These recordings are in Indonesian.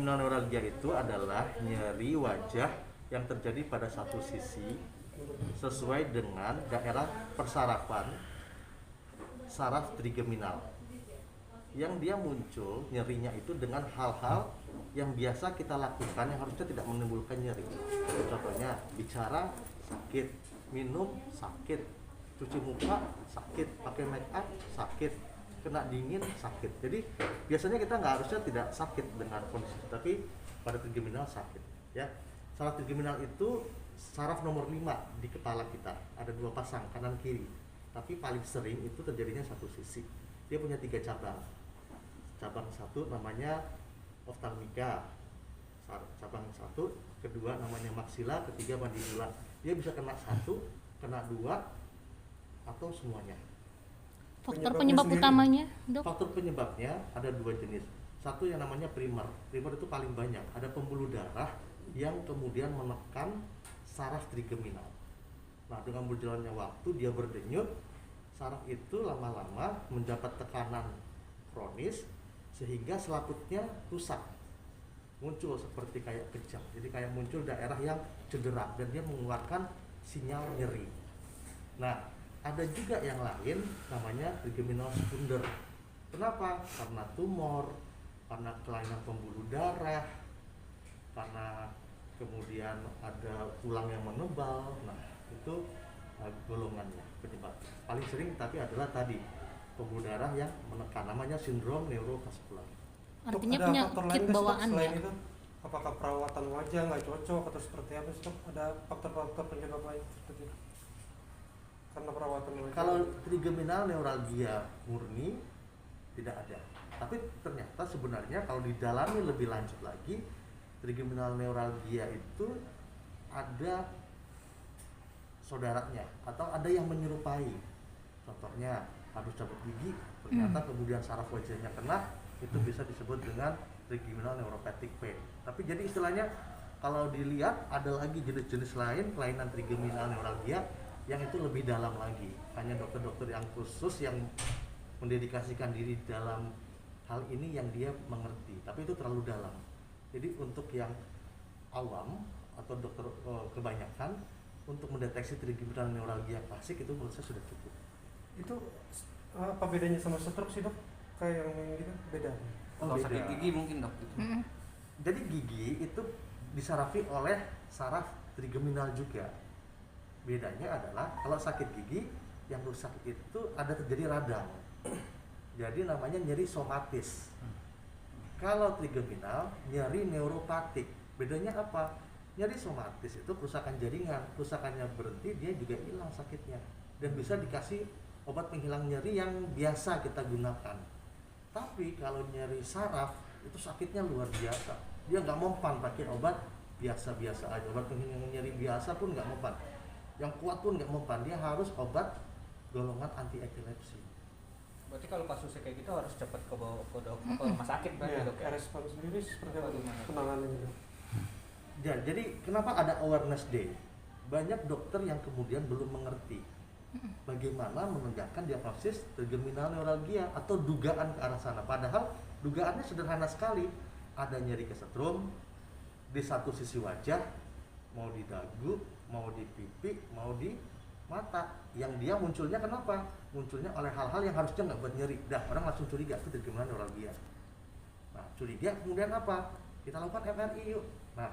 trigeminal neuralgia itu adalah nyeri wajah yang terjadi pada satu sisi sesuai dengan daerah persarafan saraf trigeminal, yang dia muncul nyerinya itu dengan hal-hal yang biasa kita lakukan yang harusnya tidak menimbulkan nyeri. Contohnya bicara sakit, minum sakit, cuci muka sakit, pakai make up sakit, kena dingin sakit. Jadi biasanya kita nggak harusnya tidak sakit dengan kondisi itu, tapi pada trigeminal sakit ya. Saraf trigeminal itu saraf nomor 5 di kepala kita, ada 2 pasang kanan kiri, tapi paling sering itu terjadinya satu sisi. Dia punya 3 cabang. Cabang 1 namanya oftalmika, cabang 1, kedua namanya maksila, ketiga mandibula. Dia bisa kena 1, kena 2, atau semuanya. Faktor penyebab utamanya, Dok? Faktor penyebabnya ada 2 jenis. Satu yang namanya primer. Primer itu paling banyak. Ada pembuluh darah yang kemudian menekan saraf trigeminal. Nah, dengan berjalannya waktu dia berdenyut, saraf itu lama-lama mendapat tekanan kronis sehingga selaputnya rusak. Muncul seperti kayak kejang. Jadi kayak muncul daerah yang cedera dan dia mengeluarkan sinyal nyeri. Nah, ada juga yang lain namanya trigeminal sekunder. Kenapa? Karena tumor, karena kelainan pembuluh darah, karena kemudian ada tulang yang menebal. Nah, itu golongannya penyebab. Paling sering tapi adalah tadi pembuluh darah yang menekan, namanya sindrom neurovaskular. Artinya penyakit bawaan ya. Itu, apakah perawatan wajah nggak cocok atau seperti apa sih? Ada faktor-faktor penyebab lain seperti itu? Karena perawatan wajah. Kalau trigeminal neuralgia murni tidak ada. Tapi ternyata sebenarnya kalau didalami lebih lanjut lagi, trigeminal neuralgia itu ada saudaranya atau ada yang menyerupai. Contohnya habis cabut gigi, ternyata kemudian saraf wajahnya kena, itu bisa disebut dengan trigeminal neuropathic pain. Tapi jadi istilahnya kalau dilihat ada lagi jenis-jenis lain kelainan trigeminal neuralgia yang itu lebih dalam lagi. Hanya dokter-dokter yang khusus yang mendedikasikan diri dalam hal ini yang dia mengerti. Tapi itu terlalu dalam. Jadi untuk yang awam atau dokter kebanyakan untuk mendeteksi trigeminal neuralgia klasik itu menurut saya sudah cukup. Itu apa bedanya sama stroke sih, Dok? Kayak yang gitu beda. Kalau sakit gigi mungkin, Dok. Jadi gigi itu disarafi oleh saraf trigeminal juga. Bedanya adalah kalau sakit gigi yang rusak itu ada terjadi radang. Jadi namanya nyeri somatis. Kalau trigeminal nyeri neuropatik. Bedanya apa? Nyeri somatis itu kerusakan jaringan, kerusakannya berhenti dia juga hilang sakitnya dan bisa dikasih obat penghilang nyeri yang biasa kita gunakan. Tapi kalau nyeri saraf itu sakitnya luar biasa. Dia nggak mempan pakai obat biasa-biasa aja, obat penghilang nyeri biasa pun nggak mempan. Yang kuat pun nggak mempan, dia harus obat golongan anti epilepsi. Berarti kalau kasusnya kayak gitu harus cepat ke rumah sakit berarti, Dok. Respon sendiri seperti apa penanganannya? Ya, jadi kenapa ada awareness day? Banyak dokter yang kemudian belum mengerti bagaimana menegakkan diagnosis trigeminal neuralgia atau dugaan ke arah sana. Padahal dugaannya sederhana sekali. Ada nyeri kesetrum di satu sisi wajah, mau di dagu, mau di pipi, mau di mata. Yang dia munculnya kenapa? Munculnya oleh hal-hal yang harusnya nggak buat nyeri. Dah orang langsung curiga itu trigeminal neuralgia. Nah, curiga kemudian apa? Kita lakukan MRI yuk. Nah,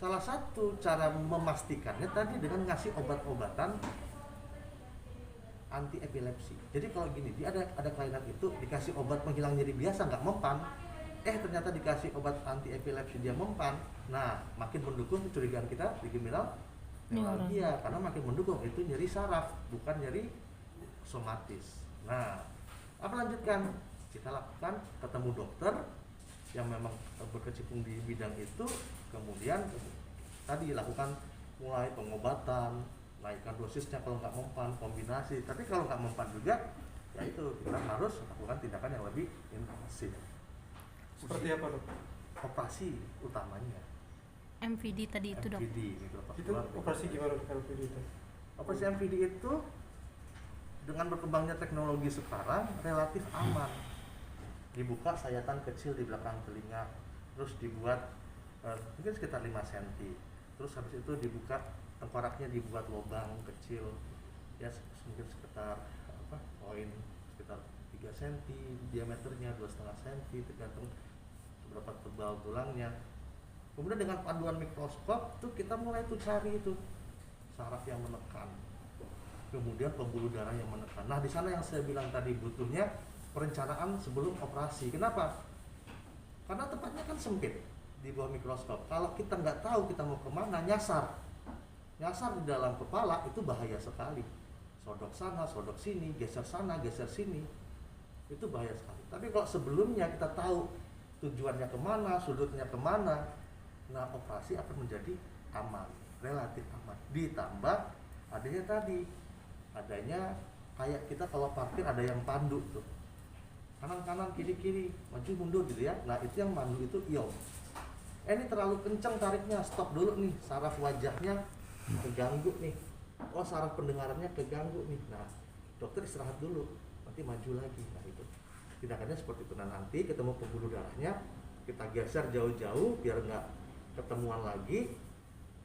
salah satu cara memastikannya tadi dengan ngasih obat-obatan anti epilepsi. Jadi kalau gini, dia ada kelainan itu dikasih obat penghilang nyeri biasa nggak mempan, ternyata dikasih obat anti epilepsi dia mempan. Nah, makin mendukung kecurigaan kita trigeminal neuralgia karena makin mendukung itu nyeri saraf bukan nyeri somatis. Nah, apa lanjutkan? Kita lakukan ketemu dokter yang memang berkecimpung di bidang itu, kemudian tadi lakukan mulai pengobatan, naikkan dosisnya kalau nggak mempan, kombinasi. Tapi kalau nggak mempan juga, ya itu kita harus lakukan tindakan yang lebih intensif. Seperti apa, Dok? Operasi utamanya. MVD tadi itu, Dok. MVD, itu operasi gimana MVD itu? Operasi MVD itu dengan berkembangnya teknologi sekarang relatif aman. Dibuka sayatan kecil di belakang telinga, terus dibuat mungkin sekitar 5 cm, terus habis itu dibuka tengkoraknya, dibuat lubang kecil ya mungkin sekitar poin sekitar 3 cm diameternya, 2,5 cm tergantung seberapa tebal tulangnya. Kemudian dengan panduan mikroskop tuh kita mulai tuh cari itu saraf yang menekan, kemudian pembuluh darah yang menekan. Nah di sana yang saya bilang tadi butuhnya perencanaan sebelum operasi. Kenapa? Karena tempatnya kan sempit di bawah mikroskop. Kalau kita nggak tahu kita mau kemana, nyasar di dalam kepala itu bahaya sekali. Sodok sana, sodok sini, geser sana, geser sini, itu bahaya sekali. Tapi kalau sebelumnya kita tahu tujuannya kemana, sudutnya kemana, nah operasi akan menjadi aman, relatif aman. Ditambah adanya kayak kita kalau parkir ada yang pandu tuh, kanan kiri maju mundur gitu ya. Nah itu yang pandu itu iom. Ini terlalu kencang tariknya, stop dulu nih, saraf wajahnya keganggu nih, saraf pendengarannya keganggu nih. Nah dokter istirahat dulu, nanti maju lagi. Nah itu tindakannya seperti itu. Nah nanti ketemu pembuluh darahnya kita geser jauh-jauh biar nggak ketemuan lagi,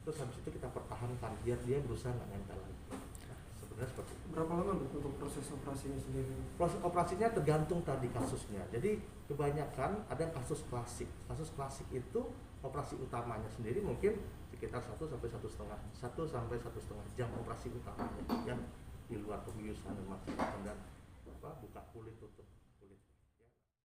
terus habis itu kita pertahankan biar dia berusaha nggak nempel lagi. Nah, sebenarnya seperti itu. Berapa lama untuk proses operasinya sendiri? Proses operasinya tergantung tadi kasusnya. Jadi kebanyakan ada kasus klasik. Kasus klasik itu operasi utamanya sendiri mungkin sekitar 1 sampai 1,5 jam operasi utamanya yang di luar pembiusan dan buka kulit tutup.